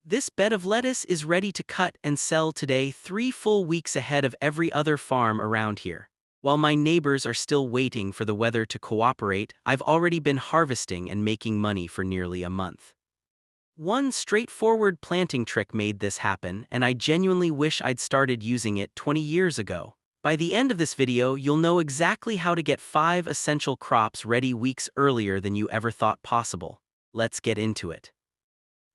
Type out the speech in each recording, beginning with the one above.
This bed of lettuce is ready to cut and sell today 3 full weeks ahead of every other farm around here. While my neighbors are still waiting for the weather to cooperate, I've already been harvesting and making money for nearly a month. One straightforward planting trick made this happen, and I genuinely wish I'd started using it 20 years ago. By the end of this video, you'll know exactly how to get 5 essential crops ready weeks earlier than you ever thought possible. Let's get into it.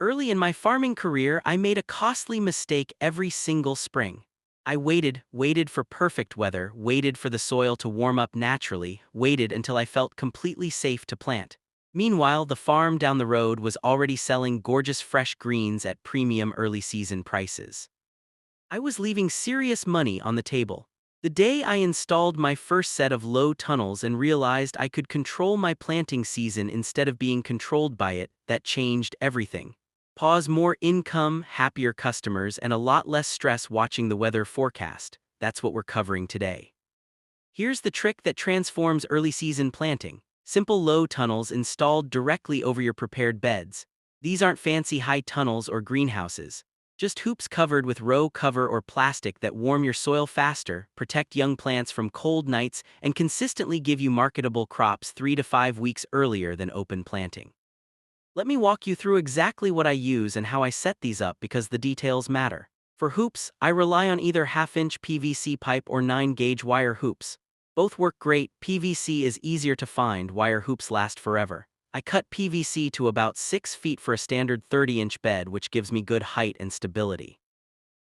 Early in my farming career, I made a costly mistake every single spring. I waited for perfect weather, waited for the soil to warm up naturally, waited until I felt completely safe to plant. Meanwhile, the farm down the road was already selling gorgeous fresh greens at premium early season prices. I was leaving serious money on the table. The day I installed my first set of low tunnels and realized I could control my planting season instead of being controlled by it, that changed everything. Pause, more income, happier customers, and a lot less stress watching the weather forecast. That's what we're covering today. Here's the trick that transforms early season planting. Simple low tunnels installed directly over your prepared beds. These aren't fancy high tunnels or greenhouses. Just hoops covered with row cover or plastic that warm your soil faster, protect young plants from cold nights, and consistently give you marketable crops 3 to 5 weeks earlier than open planting. Let me walk you through exactly what I use and how I set these up because the details matter. For hoops, I rely on either half-inch PVC pipe or 9-gauge wire hoops. Both work great. PVC is easier to find, wire hoops last forever. I cut PVC to about 6 feet for a standard 30-inch bed, which gives me good height and stability.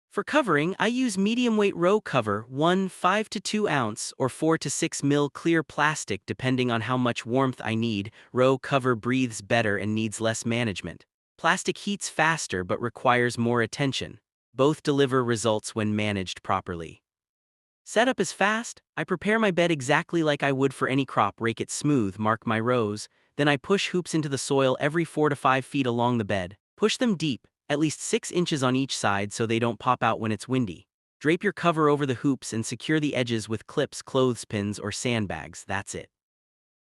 For covering, I use medium-weight row cover, 5 to 2 ounce or 4 to 6 mil clear plastic depending on how much warmth I need. Row cover breathes better and needs less management. Plastic heats faster but requires more attention. Both deliver results when managed properly. Setup is fast. I prepare my bed exactly like I would for any crop, rake it smooth, mark my rows, then I push hoops into the soil every 4 to 5 feet along the bed. Push them deep, at least 6 inches on each side so they don't pop out when it's windy. Drape your cover over the hoops and secure the edges with clips, clothespins, or sandbags. That's it.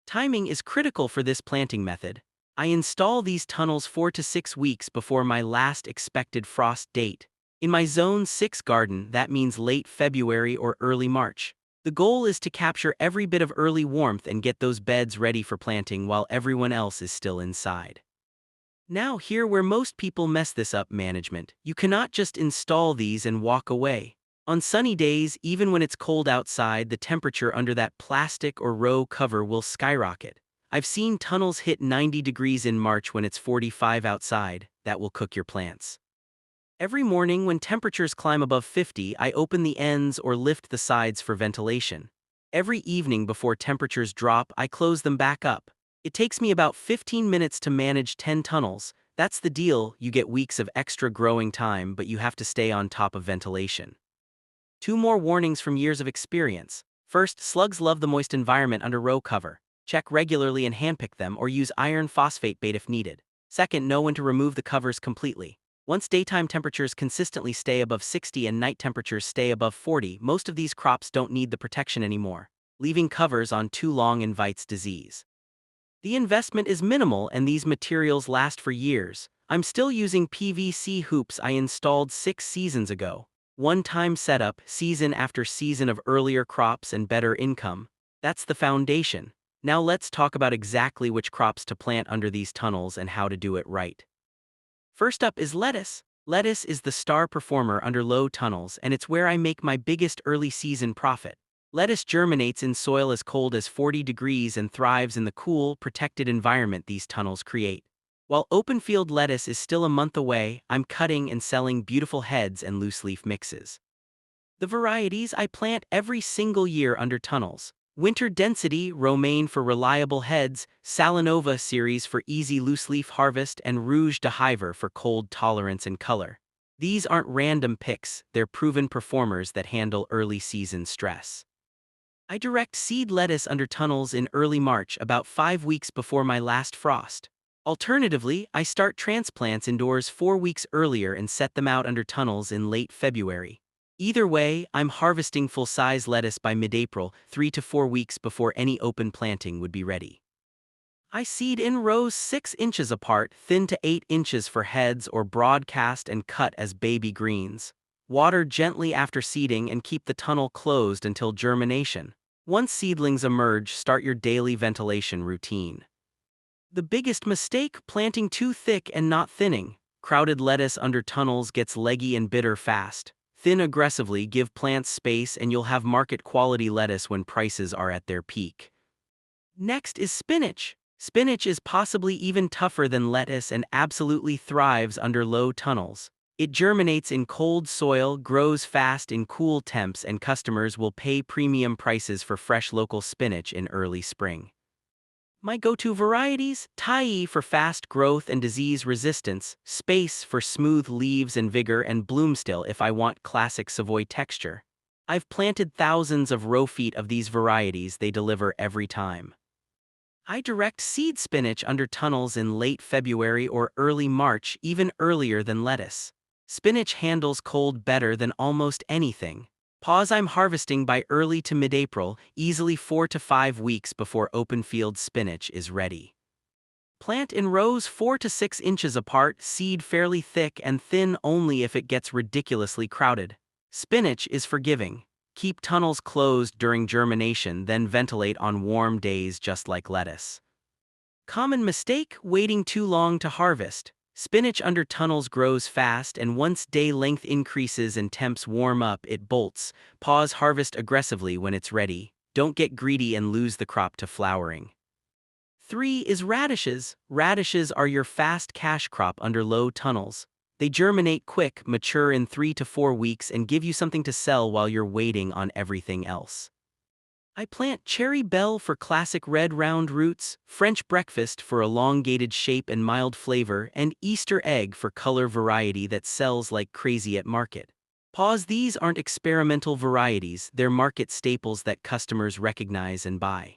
Timing is critical for this planting method. I install these tunnels 4 to 6 weeks before my last expected frost date. In my Zone 6 garden, that means late February or early March. The goal is to capture every bit of early warmth and get those beds ready for planting while everyone else is still inside. Now here where most people mess this up: management. You cannot just install these and walk away. On sunny days, even when it's cold outside, the temperature under that plastic or row cover will skyrocket. I've seen tunnels hit 90 degrees in March when it's 45 outside. That will cook your plants. Every morning when temperatures climb above 50, I open the ends or lift the sides for ventilation. Every evening before temperatures drop, I close them back up. It takes me about 15 minutes to manage 10 tunnels. That's the deal. You get weeks of extra growing time, but you have to stay on top of ventilation. 2 more warnings from years of experience. First, slugs love the moist environment under row cover. Check regularly and handpick them, or use iron phosphate bait if needed. Second, know when to remove the covers completely. Once daytime temperatures consistently stay above 60 and night temperatures stay above 40, most of these crops don't need the protection anymore. Leaving covers on too long invites disease. The investment is minimal and these materials last for years. I'm still using PVC hoops I installed 6 seasons ago. One-time setup, season after season of earlier crops and better income. That's the foundation. Now let's talk about exactly which crops to plant under these tunnels and how to do it right. First up is lettuce. Lettuce is the star performer under low tunnels, and it's where I make my biggest early season profit. Lettuce germinates in soil as cold as 40 degrees and thrives in the cool, protected environment these tunnels create. While open field lettuce is still a month away, I'm cutting and selling beautiful heads and loose leaf mixes. The varieties I plant every single year under tunnels: Winter Density, Romaine for reliable heads, Salanova series for easy loose-leaf harvest, and Rouge de Hiver for cold tolerance and color. These aren't random picks, they're proven performers that handle early season stress. I direct seed lettuce under tunnels in early March, about 5 weeks before my last frost. Alternatively, I start transplants indoors 4 weeks earlier and set them out under tunnels in late February. Either way, I'm harvesting full-size lettuce by mid-April, 3 to 4 weeks before any open planting would be ready. I seed in rows 6 inches apart, thin to 8 inches for heads, or broadcast and cut as baby greens. Water gently after seeding and keep the tunnel closed until germination. Once seedlings emerge, start your daily ventilation routine. The biggest mistake: planting too thick and not thinning. Crowded lettuce under tunnels gets leggy and bitter fast. Thin aggressively, give plants space, and you'll have market quality lettuce when prices are at their peak. Next is spinach. Spinach is possibly even tougher than lettuce and absolutely thrives under low tunnels. It germinates in cold soil, grows fast in cool temps, and customers will pay premium prices for fresh local spinach in early spring. My go-to varieties: Thai for fast growth and disease resistance, Space for smooth leaves and vigor, and Bloomstill if I want classic Savoy texture. I've planted thousands of row feet of these varieties. They deliver every time. I direct seed spinach under tunnels in late February or early March, even earlier than lettuce. Spinach handles cold better than almost anything. I'm harvesting by early to mid-April, easily 4 to 5 weeks before open field spinach is ready. Plant in rows 4 to 6 inches apart, seed fairly thick and thin only if it gets ridiculously crowded. Spinach is forgiving. Keep tunnels closed during germination, then ventilate on warm days just like lettuce. Common mistake: waiting too long to harvest. Spinach under tunnels grows fast, and once day length increases and temps warm up, it bolts. Harvest aggressively when it's ready. Don't get greedy and lose the crop to flowering. 3 is radishes. Radishes are your fast cash crop under low tunnels. They germinate quick, mature in 3 to 4 weeks, and give you something to sell while you're waiting on everything else. I plant cherry bell for classic red round roots, French breakfast for elongated shape and mild flavor, and Easter egg for color variety that sells like crazy at market. These aren't experimental varieties, they're market staples that customers recognize and buy.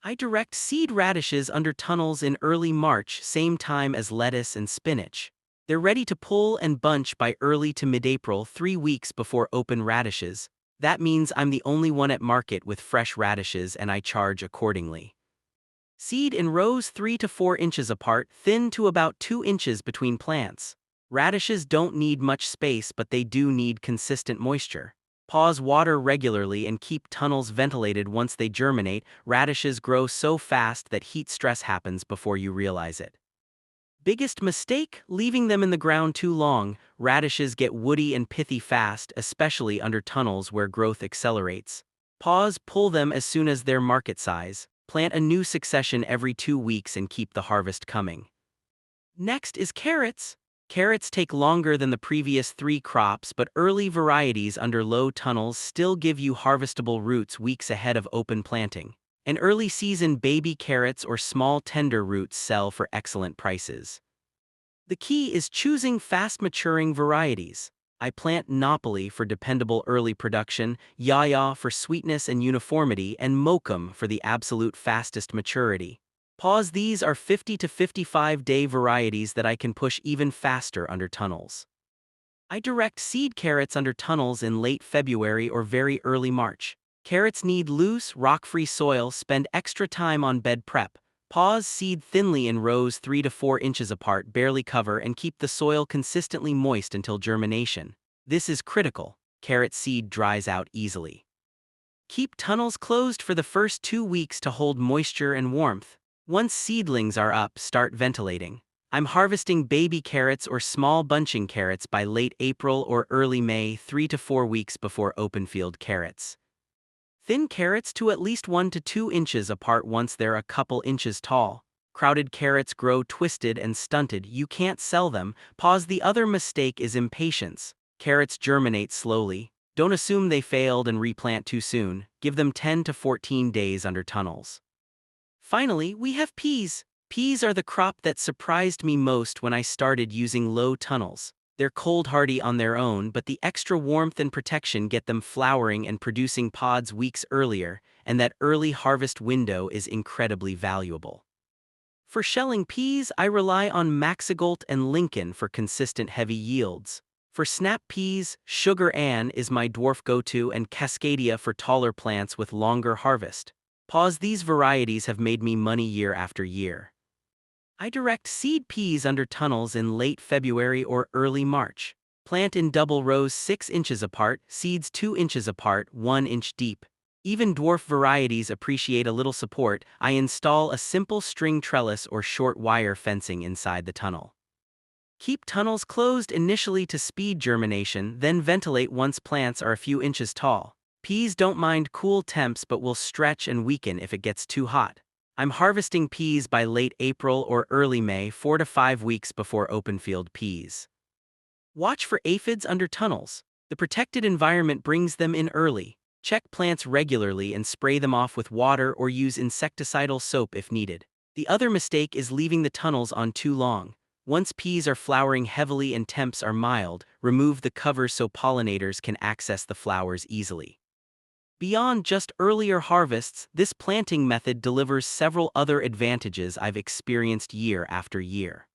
I direct seed radishes under tunnels in early March, same time as lettuce and spinach. They're ready to pull and bunch by early to mid-April, 3 weeks before open radishes. That means I'm the only one at market with fresh radishes, and I charge accordingly. Seed in rows 3 to 4 inches apart, thin to about 2 inches between plants. Radishes don't need much space, but they do need consistent moisture. Water regularly and keep tunnels ventilated. Once they germinate, radishes grow so fast that heat stress happens before you realize it. Biggest mistake: leaving them in the ground too long. Radishes get woody and pithy fast, especially under tunnels where growth accelerates. Pull them as soon as they're market size. Plant a new succession every 2 weeks and keep the harvest coming. Next is carrots. Carrots take longer than the previous 3 crops, but early varieties under low tunnels still give you harvestable roots weeks ahead of open planting. And early season baby carrots or small tender roots sell for excellent prices. The key is choosing fast-maturing varieties. I plant Napoli for dependable early production, Yaya for sweetness and uniformity, and Mokum for the absolute fastest maturity. These are 50 to 55-day varieties that I can push even faster under tunnels. I direct seed carrots under tunnels in late February or very early March. Carrots need loose, rock-free soil. Spend extra time on bed prep. Seed thinly in rows 3 to 4 inches apart, barely cover, and keep the soil consistently moist until germination. This is critical. Carrot seed dries out easily. Keep tunnels closed for the first 2 weeks to hold moisture and warmth. Once seedlings are up, start ventilating. I'm harvesting baby carrots or small bunching carrots by late April or early May, 3 to 4 weeks before open field carrots. Thin carrots to at least 1 to 2 inches apart once they're a couple inches tall. Crowded carrots grow twisted and stunted. You can't sell them. The other mistake is impatience. Carrots germinate slowly. Don't assume they failed and replant too soon. Give them 10 to 14 days under tunnels. Finally, we have peas. Peas are the crop that surprised me most when I started using low tunnels. They're cold hardy on their own, but the extra warmth and protection get them flowering and producing pods weeks earlier, and that early harvest window is incredibly valuable. For shelling peas, I rely on Maxigolt and Lincoln for consistent heavy yields. For snap peas, Sugar Ann is my dwarf go-to, and Cascadia for taller plants with longer harvest. Pause. These varieties have made me money year after year. I direct seed peas under tunnels in late February or early March. Plant in double rows 6 inches apart, seeds 2 inches apart, 1 inch deep. Even dwarf varieties appreciate a little support. I install a simple string trellis or short wire fencing inside the tunnel. Keep tunnels closed initially to speed germination, then ventilate once plants are a few inches tall. Peas don't mind cool temps but will stretch and weaken if it gets too hot. I'm harvesting peas by late April or early May, 4 to 5 weeks before open field peas. Watch for aphids under tunnels. The protected environment brings them in early. Check plants regularly and spray them off with water or use insecticidal soap if needed. The other mistake is leaving the tunnels on too long. Once peas are flowering heavily and temps are mild, remove the cover so pollinators can access the flowers easily. Beyond just earlier harvests, this planting method delivers several other advantages I've experienced year after year.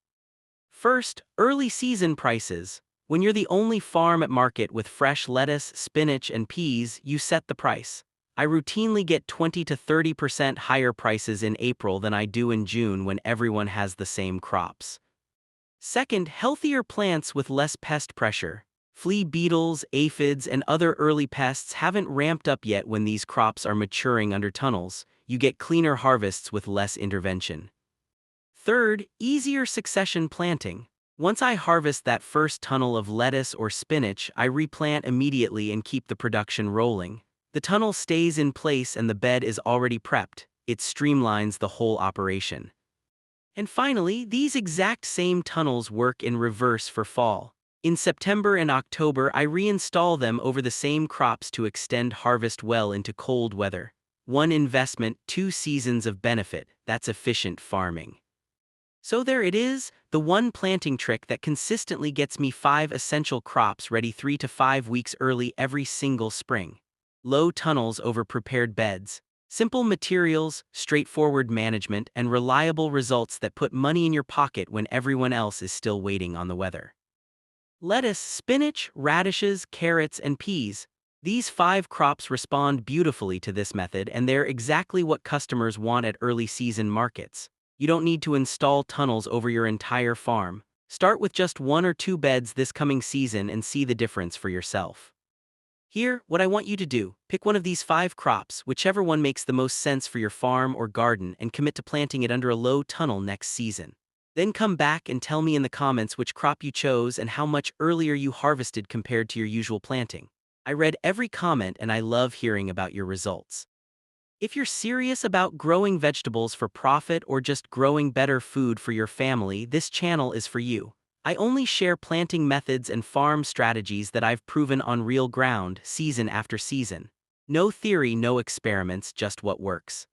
First, early season prices. When you're the only farm at market with fresh lettuce, spinach, and peas, you set the price. I routinely get 20 to 30% higher prices in April than I do in June when everyone has the same crops. Second, healthier plants with less pest pressure. Flea beetles, aphids, and other early pests haven't ramped up yet when these crops are maturing under tunnels. You get cleaner harvests with less intervention. Third, easier succession planting. Once I harvest that first tunnel of lettuce or spinach, I replant immediately and keep the production rolling. The tunnel stays in place and the bed is already prepped. It streamlines the whole operation. And finally, these exact same tunnels work in reverse for fall. In September and October, I reinstall them over the same crops to extend harvest well into cold weather. One investment, 2 seasons of benefit. That's efficient farming. So there it is, the one planting trick that consistently gets me 5 essential crops ready 3 to 5 weeks early every single spring. Low tunnels over prepared beds. Simple materials, straightforward management, and reliable results that put money in your pocket when everyone else is still waiting on the weather. Lettuce, spinach, radishes, carrots, and peas. These 5 crops respond beautifully to this method, and they're exactly what customers want at early season markets. You don't need to install tunnels over your entire farm. Start with just 1 or 2 beds this coming season and see the difference for yourself. Here, what I want you to do, pick one of these 5 crops, whichever one makes the most sense for your farm or garden, and commit to planting it under a low tunnel next season. Then come back and tell me in the comments which crop you chose and how much earlier you harvested compared to your usual planting. I read every comment and I love hearing about your results. If you're serious about growing vegetables for profit or just growing better food for your family, this channel is for you. I only share planting methods and farm strategies that I've proven on real ground, season after season. No theory, no experiments, just what works.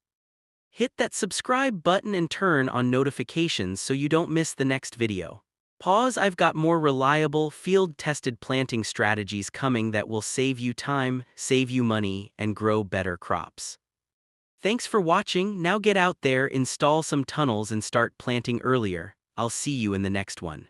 Hit that subscribe button and turn on notifications so you don't miss the next video. Pause. I've got more reliable, field-tested planting strategies coming that will save you time, save you money, and grow better crops. Thanks for watching. Now get out there, install some tunnels, and start planting earlier. I'll see you in the next one.